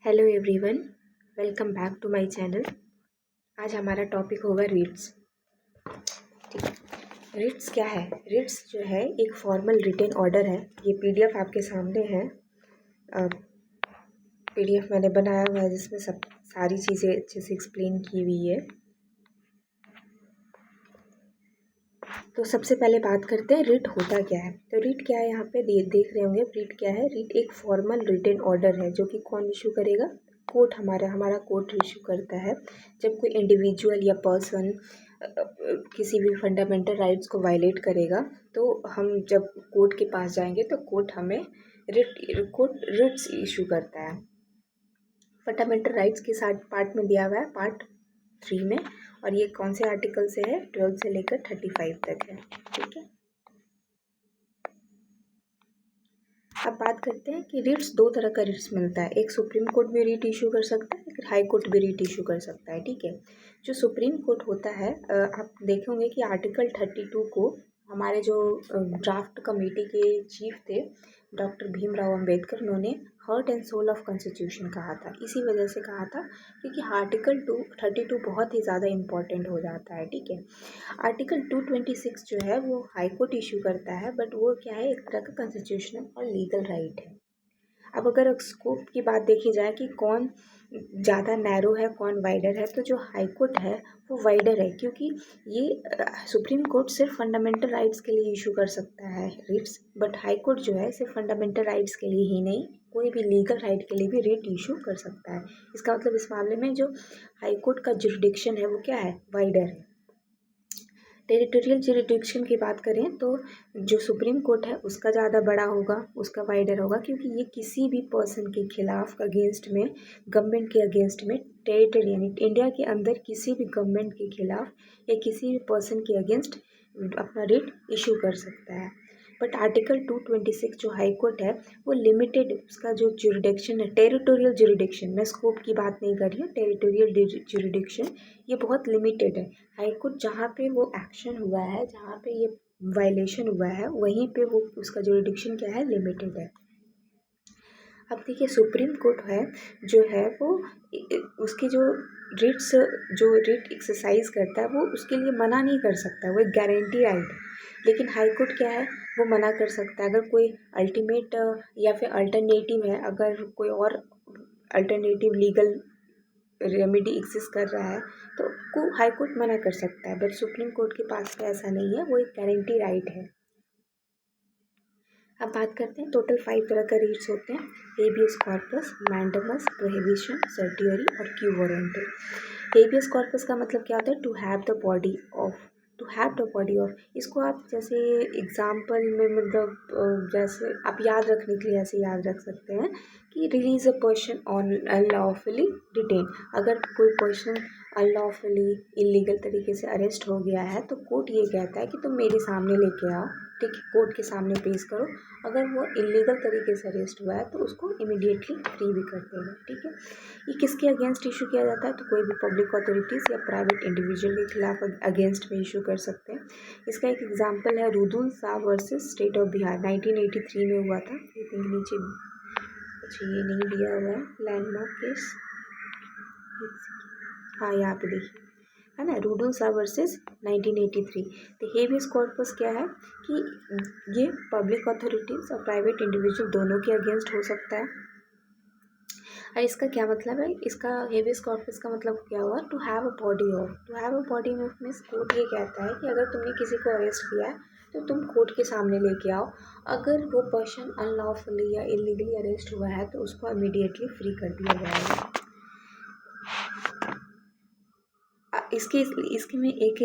Hello everyone, welcome back to my channel. आज हमारा topic होगा रीट्स। ठीक है, रीट्स क्या है? रीट्स जो है एक फॉर्मल रिटन ऑर्डर है। ये पीडीएफ आपके सामने है। पीडीएफ मैंने बनाया हुआ है जिसमें सब सारी चीज़ें अच्छे से एक्सप्लेन की हुई है। तो सबसे पहले बात करते हैं रिट होता क्या है। तो रिट क्या है, यहाँ पे देख रहे होंगे रिट क्या है। रिट एक फॉर्मल रिटन ऑर्डर है जो कि कौन इशू करेगा? कोर्ट। हमारा कोर्ट इशू करता है। जब कोई इंडिविजुअल या पर्सन किसी भी फंडामेंटल राइट्स को वायलेट करेगा तो हम जब कोर्ट के पास जाएंगे तो कोर्ट हमें रिट्स इशू करता है। फंडामेंटल राइट्स के साथ पार्ट में दिया हुआ है, पार्ट 3 में। और ये कौन से आर्टिकल से है? 12 से लेकर 35 तक है। ठीक है, अब बात करते हैं कि रिट्स दो तरह का रिट्स मिलता है। एक सुप्रीम कोर्ट भी रिट इशू कर सकता है, एक हाई कोर्ट भी रिट इशू कर सकता है। ठीक है, जो सुप्रीम कोर्ट होता है, आप देखेंगे कि आर्टिकल 32 को हमारे जो ड्राफ्ट कमेटी के चीफ थे डॉक्टर भीमराव अंबेडकर, उन्होंने heart and soul of constitution कहा था। इसी वजह से कहा था क्योंकि आर्टिकल 232 बहुत ही ज़्यादा इंपॉर्टेंट हो जाता है। ठीक है, आर्टिकल 226 जो है वो हाई कोर्ट इशू करता है, बट वो क्या है, एक तरह का कॉन्स्टिट्यूशनल और लीगल राइट है। अब अगर स्कोप की बात देखी जाए कि कौन ज़्यादा नैरो है कौन वाइडर है, तो जो हाई कोर्ट है वो वाइडर है, क्योंकि ये सुप्रीम कोर्ट सिर्फ फंडामेंटल राइट्स के लिए इशू कर सकता है रिट्स, बट हाई कोर्ट जो है सिर्फ फंडामेंटल राइट्स के लिए ही नहीं, कोई भी लीगल राइट के लिए भी रिट इशू कर सकता है। इसका मतलब इस मामले में जो हाई कोर्ट का जुरिडिक्शन है वो क्या है? वाइडर है। टेरिटोरियल जुरिडिक्शन की बात करें तो जो सुप्रीम कोर्ट है उसका ज़्यादा बड़ा होगा, उसका वाइडर होगा, क्योंकि ये किसी भी पर्सन के खिलाफ अगेंस्ट में, गवर्नमेंट के अगेंस्ट में, टेरिटरी यानी इंडिया के अंदर किसी भी गवर्नमेंट के खिलाफ या किसी भी पर्सन के अगेंस्ट अपना रिट इशू कर सकता है। बट आर्टिकल 226 जो हाई कोर्ट है वो लिमिटेड, उसका जो जुरिडिक्शन है टेरिटोरियल जुरिडिक्शन, मैं स्कोप की बात नहीं कर रही हूँ, टेरिटोरियल जुरिडिक्शन ये बहुत लिमिटेड है। हाई कोर्ट जहाँ पे वो एक्शन हुआ है, जहाँ पे ये वायलेशन हुआ है, वहीं पे वो उसका जुरिडिक्शन क्या है? लिमिटेड है। अब देखिए सुप्रीम कोर्ट है जो है वो उसकी जो रिट्स, जो रिट एक्सरसाइज करता है वो उसके लिए मना नहीं कर सकता, वो एक गारंटी राइट है। लेकिन हाई कोर्ट क्या है, वो मना कर सकता है। अगर कोई अल्टीमेट या फिर अल्टरनेटिव है, अगर कोई और अल्टरनेटिव लीगल रेमेडी एग्जिस्ट कर रहा है तो को हाई कोर्ट मना कर सकता है, बट सुप्रीम कोर्ट के पास तो ऐसा नहीं है, वो एक गारंटी राइट है। अब बात करते हैं, टोटल 5 तरह का रिट्स होते हैं: हेबियस कॉर्पस, मैंडेमस, प्रोहिबिशन, सर्टियरी और क्यू वारंटी। हेबियस कॉर्पस का मतलब क्या होता है? To have the body of, to have the body of. इसको आप जैसे एग्जाम्पल में, मतलब जैसे आप याद रखने के लिए ऐसे याद रख सकते हैं कि release a person on unlawfully detain. अगर कोई पर्सन अनलॉफुली इलीगल तरीके से अरेस्ट हो गया है तो कोर्ट ये कहता है कि तुम मेरे सामने लेके आओ, ठीक है, कोर्ट के सामने पेश करो। अगर वो इलीगल तरीके से अरेस्ट हुआ है तो उसको इमीडिएटली फ्री भी कर देगा। ठीक है, ये किसके अगेंस्ट इशू किया जाता है? तो कोई भी पब्लिक अथॉरिटीज़ या प्राइवेट इंडिविजुअल के खिलाफ अगेंस्ट में इशू कर सकते हैं। इसका एक एग्जांपल है Rudul Shah versus state of Bihar, 1983 में हुआ था। आई थिंक नीचे अच्छा ये नहीं दिया हुआ है लैंडमार्क केस, हाँ यहाँ पे देखिए है ना, रुडल शाह वर्सेस 1983। तो हेबियस कॉर्पस क्या है कि ये पब्लिक अथॉरिटीज़ और प्राइवेट इंडिविजुअल दोनों के अगेंस्ट हो सकता है। और इसका क्या मतलब है? इसका हेबियस कॉर्पस का मतलब क्या हुआ? To have a body of, to have a body of means court ये कहता है कि अगर तुमने किसी को अरेस्ट किया है तो तुम कोर्ट के सामने लेके आओ। अगर वो पर्सन अनलॉफुली या इलीगली अरेस्ट हुआ है तो उसको इमीडिएटली फ्री कर दिया जाएगा। इसके में एक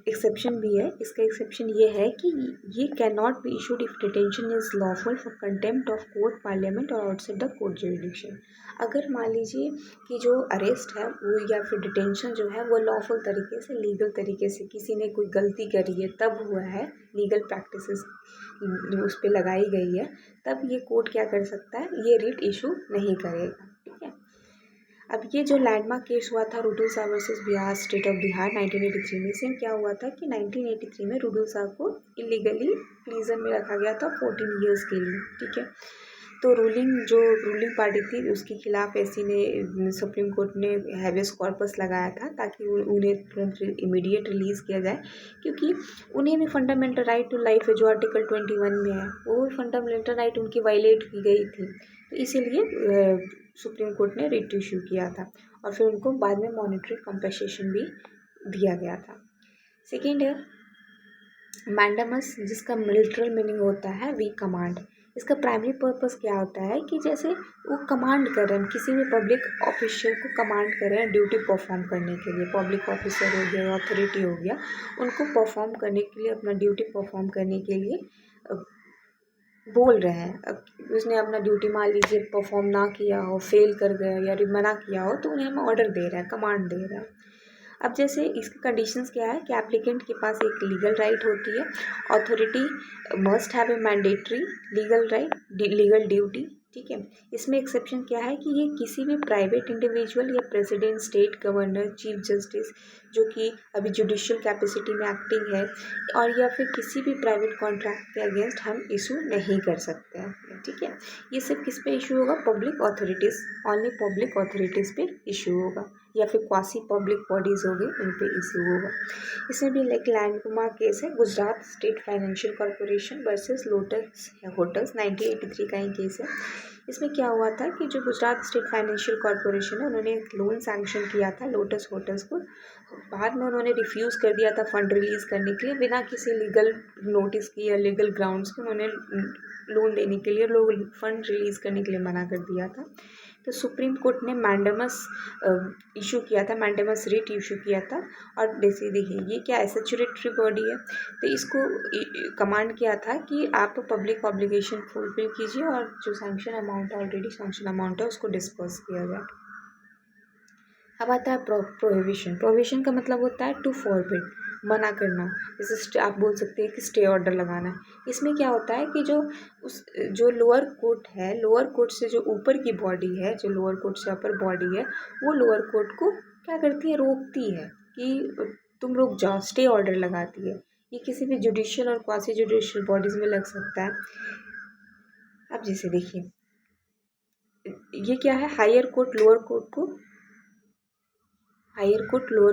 एक्सेप्शन भी है। इसका एक्सेप्शन ये है कि ये can not be issued if detention is lawful for contempt of court, parliament और आउटसाइड द कोर्ट जुरिडिक्शन। अगर मान लीजिए कि जो अरेस्ट है वो या फिर डिटेंशन जो है वो लॉफुल तरीके से, लीगल तरीके से, किसी ने कोई गलती करी है तब हुआ है, लीगल प्रैक्टिसेस उस पर लगाई गई है, तब ये कोर्ट क्या कर सकता है? ये रिट इशू नहीं करेगा। ठीक है, अब ये जो लैंडमार्क केस हुआ था Rudal Shah versus Bihar, state of Bihar, 1983 में, से क्या हुआ था कि 1983 में रुडल शाह को इलीगली प्रिजन में रखा गया था 14 ईयर्स के लिए। ठीक है, तो रूलिंग पार्टी थी उसके खिलाफ एसी ने सुप्रीम कोर्ट ने हैबियस कॉर्पस लगाया था ताकि उन्हें तुरंत इमीडिएट रिलीज़ किया जाए, क्योंकि उन्हें भी फंडामेंटल राइट टू लाइफ है जो आर्टिकल 21 में है, वो फंडामेंटल राइट उनकी वायलेट की गई थी। तो इसीलिए सुप्रीम कोर्ट ने रिट इशू किया था और फिर उनको बाद में मॉनेटरी कंपनसेशन भी दिया गया था। सेकेंड है मैंडामस, जिसका लिटरल मीनिंग होता है वी कमांड। इसका प्राइमरी पर्पस क्या होता है कि जैसे वो कमांड कर रहे हैं, किसी भी पब्लिक ऑफिशियल को कमांड कर रहे हैं ड्यूटी परफॉर्म करने के लिए, पब्लिक ऑफिसर हो गया, अथॉरिटी हो गया, उनको परफॉर्म करने के लिए, अपना ड्यूटी परफॉर्म करने के लिए बोल रहे हैं। अब उसने अपना ड्यूटी मान लीजिए परफॉर्म ना किया हो, फेल कर गया या मना किया हो, तो उन्हें हम ऑर्डर दे रहा है, कमांड दे रहा है। अब जैसे इसके कंडीशंस क्या है कि एप्लीकेंट के पास एक लीगल राइट होती है, authority must have a mandatory legal right, legal duty, ठीक है। इसमें एक्सेप्शन क्या है कि ये किसी भी प्राइवेट इंडिविजुअल या president, state governor, chief justice जो कि अभी जुडिशियल कैपेसिटी में एक्टिंग है, और या फिर किसी भी प्राइवेट कॉन्ट्रैक्ट के अगेंस्ट हम इशू नहीं कर सकते हैं, ठीक है। ये सिर्फ किस पे इशू होगा? Public authorities, only public authorities पे इशू होगा, या फिर क्वासी पब्लिक बॉडीज़ हो गई उन पे इशू होगा। इसमें भी एक लैंडमार्क केस है, Gujarat state financial corporation versus lotus hotels, 1983 का ही केस है। इसमें क्या हुआ था कि जो गुजरात स्टेट फाइनेंशियल कॉरपोरेशन है उन्होंने एक लोन सैंक्शन किया था लोटस होटल्स को, बाद में उन्होंने रिफ्यूज़ कर दिया था फंड रिलीज़ करने के लिए, बिना किसी लीगल नोटिस की या लीगल ग्राउंड्स के उन्होंने लोन देने के लिए, लोग फंड रिलीज़ करने के लिए मना कर दिया था। तो सुप्रीम कोर्ट ने मैंडामस इशू किया था, मैंडामस रिट इशू किया था। और जैसे देखिए ये क्या है, स्टैट्यूटरी बॉडी है, तो इसको कमांड किया था कि आप पब्लिक ऑब्लिगेशन फुलफिल कीजिए और जो sanction amount already sanction amount है उसको डिस्पर्स किया जाए। अब आता है प्रोहिबिशन। प्रोहिबिशन का मतलब होता है टू फॉरबिड, मना करना। जैसे आप बोल सकते हैं कि स्टे ऑर्डर लगाना है। इसमें क्या होता है कि जो लोअर कोर्ट है, लोअर कोर्ट से जो ऊपर की बॉडी है, जो लोअर कोर्ट से अपर बॉडी है, वो लोअर कोर्ट को क्या करती है? रोकती है कि तुम रुक जाओ, स्टे ऑर्डर लगाती है। ये किसी भी जुडिशियल और क्वासी जुडिशियल बॉडीज़ में लग सकता है। अब जैसे देखिए ये क्या है, हायर कोर्ट लोअर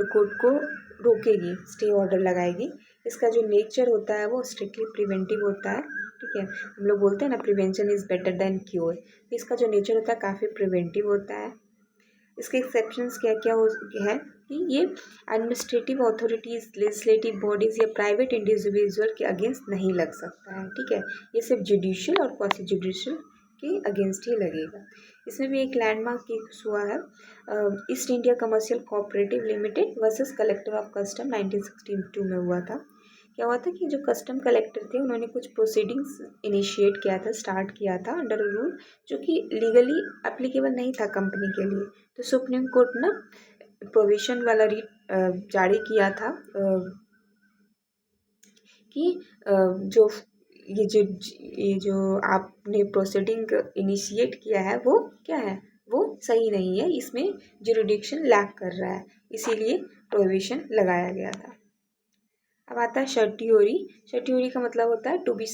कोर्ट को रोकेगी, स्टे ऑर्डर लगाएगी। इसका जो नेचर होता है वो स्ट्रिक्टली प्रिवेंटिव होता है, ठीक है। हम लोग बोलते हैं ना prevention is better than cure, इसका जो नेचर होता है काफ़ी प्रिवेंटिव होता है। इसके एक्सेप्शंस क्या क्या है कि ये एडमिनिस्ट्रेटिव अथॉरिटीज़, लेजिस्लेटिव बॉडीज़ या प्राइवेट इंडिविजुअल के अगेंस्ट नहीं लग सकता है, ठीक है। ये सिर्फ जुडिशियल और क्वासी जुडिशियल के अगेंस्ट ही लगेगा। इसमें भी एक लैंडमार्क केस हुआ है, east India commercial cooperative limited versus collector of custom, 1962 में हुआ था। क्या हुआ था कि जो कस्टम कलेक्टर थे उन्होंने कुछ प्रोसीडिंग्स इनिशिएट किया था, स्टार्ट किया था अंडर रूल जो कि लीगली एप्लीकेबल नहीं था कंपनी के लिए। तो सुप्रीम कोर्ट ने प्रोविजन वाला रिट जारी किया था कि ये जो आपने प्रोसीडिंग इनिशिएट किया है वो क्या है, वो सही नहीं है, इसमें जुरिडिक्शन लैक कर रहा है, इसीलिए प्रोहिबिशन लगाया गया था। अब आता है शर्टियोरी। शर्टियोरी का मतलब होता है टू बी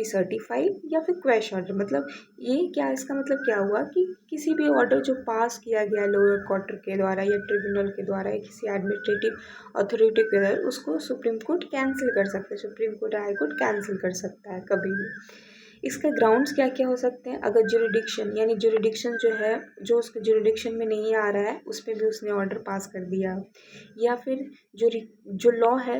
सर्टिफाइड या फिर क्वैश ऑर्डर। मतलब ये क्या, इसका मतलब क्या हुआ कि किसी भी ऑर्डर जो पास किया गया लोअर कोर्ट के द्वारा या ट्रिब्यूनल के द्वारा या किसी एडमिनिस्ट्रेटिव अथॉरिटी के द्वारा, उसको सुप्रीम कोर्ट कैंसिल कर सकता है, supreme court high court cancel कर सकता है कभी भी। इसके ग्राउंड्स क्या क्या हो सकते हैं? अगर जुरिडिक्शन यानी जुरिडिक्शन जो है, जो उसके जुरिडिक्शन में नहीं आ रहा है उस पर भी उसने ऑर्डर पास कर दिया, या फिर जो लॉ है,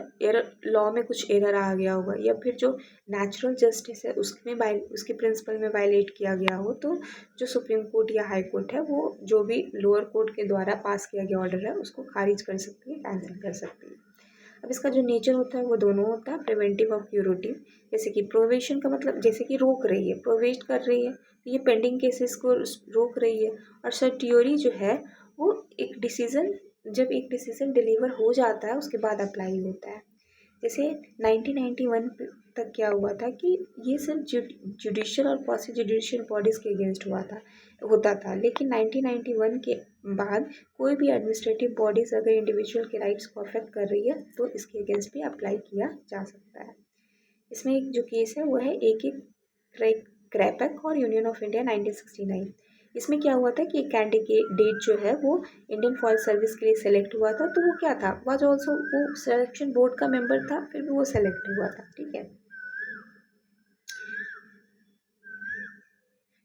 लॉ में कुछ एरर आ गया होगा, या फिर जो नेचुरल जस्टिस है उसके प्रिंसिपल में वायलेट किया गया हो, तो जो सुप्रीम कोर्ट या हाई कोर्ट है वो जो भी लोअर कोर्ट के द्वारा पास किया गया ऑर्डर है उसको खारिज कर सकती है, कैंसिल कर सकती है। अब इसका जो नेचर होता है वो दोनों होता है, प्रिवेंटिव और क्यूरेटिव। जैसे कि प्रोवेशन का मतलब जैसे कि रोक रही है, प्रोवेस्ट कर रही है, तो ये पेंडिंग केसेस को रोक रही है। और सर्टियोरी जो है वो जब एक डिसीज़न डिलीवर हो जाता है उसके बाद अप्लाई होता है। जैसे 1991 तक क्या हुआ था कि ये सिर्फ जुडिशियल और क्वासी जुडिशियल बॉडीज़ के अगेंस्ट होता था, लेकिन 1991 के बाद कोई भी एडमिनिस्ट्रेटिव बॉडीज़ अगर इंडिविजुअल के राइट्स को अफेक्ट कर रही है तो इसके अगेंस्ट भी अप्लाई किया जा सकता है। इसमें एक जो केस है वो है एक क्रैपैक और यूनियन ऑफ इंडिया 1969। इसमें क्या हुआ था कि एक कैंडिडेट जो है वो इंडियन फॉरेस्ट सर्विस के लिए सेलेक्ट हुआ था, तो वो क्या था, वाज ऑल्सो वो सिलेक्शन बोर्ड का मेंबर था, फिर भी वो सेलेक्ट हुआ था, ठीक है।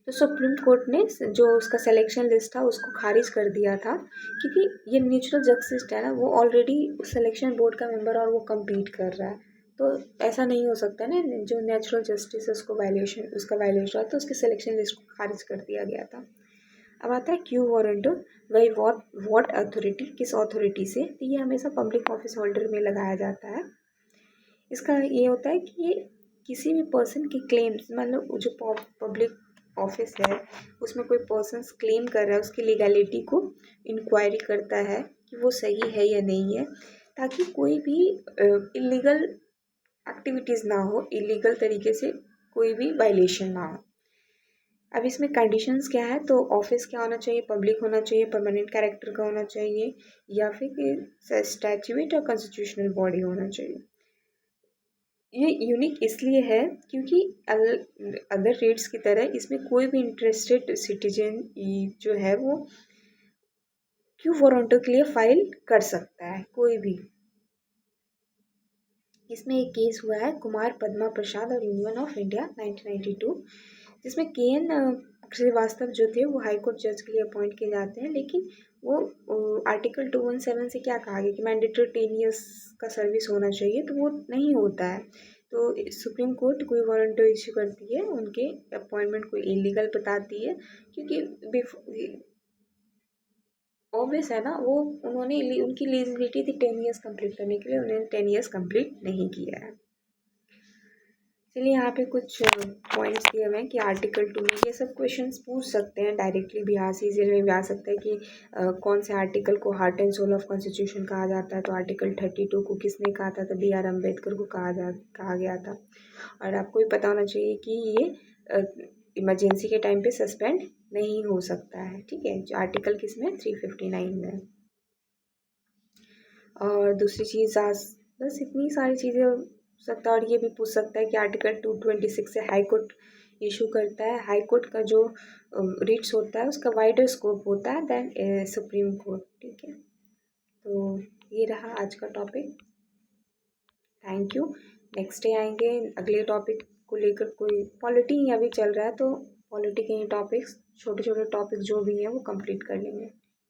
तो सुप्रीम कोर्ट ने जो उसका सिलेक्शन लिस्ट था उसको खारिज कर दिया था, क्योंकि ये नेचुरल जस्टिस है ना, वो ऑलरेडी सिलेक्शन बोर्ड का मेंबर और वो कम्पीट कर रहा है, तो ऐसा नहीं हो सकता ना, जो नेचुरल जस्टिस है उसको वायलेशन, उसका वायलेशन है, तो उसके सिलेक्शन लिस्ट को खारिज कर दिया गया था। अब आता है क्यू वारंटो, वही वॉट अथॉरिटी, किस अथॉरिटी से, तो ये हमेशा पब्लिक ऑफिस होल्डर में लगाया जाता है। इसका ये होता है कि ये किसी भी पर्सन की क्लेम्स, मतलब जो पब्लिक ऑफिस है उसमें कोई पर्सन क्लेम कर रहा है, उसकी लीगैलिटी को इंक्वायरी करता है कि वो सही है या नहीं है, ताकि कोई भी इलीगल एक्टिविटीज़ ना हो, इलीगल तरीके से कोई भी वायलेशन ना हो। अब इसमें कंडीशंस क्या है, तो ऑफिस क्या होना चाहिए, पब्लिक होना चाहिए, परमानेंट कैरेक्टर का होना चाहिए, या फिर स्टैट्यूट और कॉन्स्टिट्यूशनल बॉडी होना चाहिए। ये यूनिक इसलिए है क्योंकि अदर रेट्स की तरह इसमें कोई भी इंटरेस्टेड सिटीजन जो है वो क्यू वारंटो के लिए फाइल कर सकता है, कोई भी। इसमें एक केस हुआ है कुमार पद्मा प्रसाद और यूनियन ऑफ इंडिया 1992, जिसमें के.एन. श्रीवास्तव जो थे वो हाई कोर्ट जज के लिए अपॉइंट किए जाते हैं, लेकिन वो आर्टिकल 217 से क्या कहा गया कि मैंडेटरी 10 ईयर्स का सर्विस होना चाहिए, तो वो नहीं होता है, तो सुप्रीम कोर्ट कोई वारंट इश्यू करती है, उनके अपॉइंटमेंट को इलीगल बताती है, क्योंकि ऑब्वियस है ना, वो उन्होंने उनकी एलिजिबिलिटी थी 10 ईयर्स कंप्लीट करने के लिए, उन्होंने 10 ईयर्स कंप्लीट नहीं किया है। चलिए यहाँ पे कुछ पॉइंट्स दिए हुए हैं कि आर्टिकल 2 में ये सब क्वेश्चंस पूछ सकते हैं डायरेक्टली भी, यहाँ सीजीएल में भी आ सकता है कि कौन से आर्टिकल को heart and soul of constitution कहा जाता है, तो आर्टिकल 32 को किसने कहा था, तो B.R. अम्बेडकर को कहा गया था। और आपको भी पता होना चाहिए कि ये इमरजेंसी के टाइम पे सस्पेंड नहीं हो सकता है, ठीक है, जो आर्टिकल किसमें 359 में। और दूसरी चीज़ बस इतनी सारी चीज़ें हो सकता है, और ये भी पूछ सकता है कि आर्टिकल 226 से हाई कोर्ट इशू करता है, हाई कोर्ट का जो रिट्स होता है उसका वाइडर स्कोप होता है देन सुप्रीम कोर्ट, ठीक है। तो ये रहा आज का topic, thank you. Next day आएंगे अगले टॉपिक को लेकर, कोई पॉलिटी अभी चल रहा है तो पॉलिटी के टॉपिक्स, छोटे छोटे टॉपिक जो भी हैं वो कंप्लीट कर लेंगे।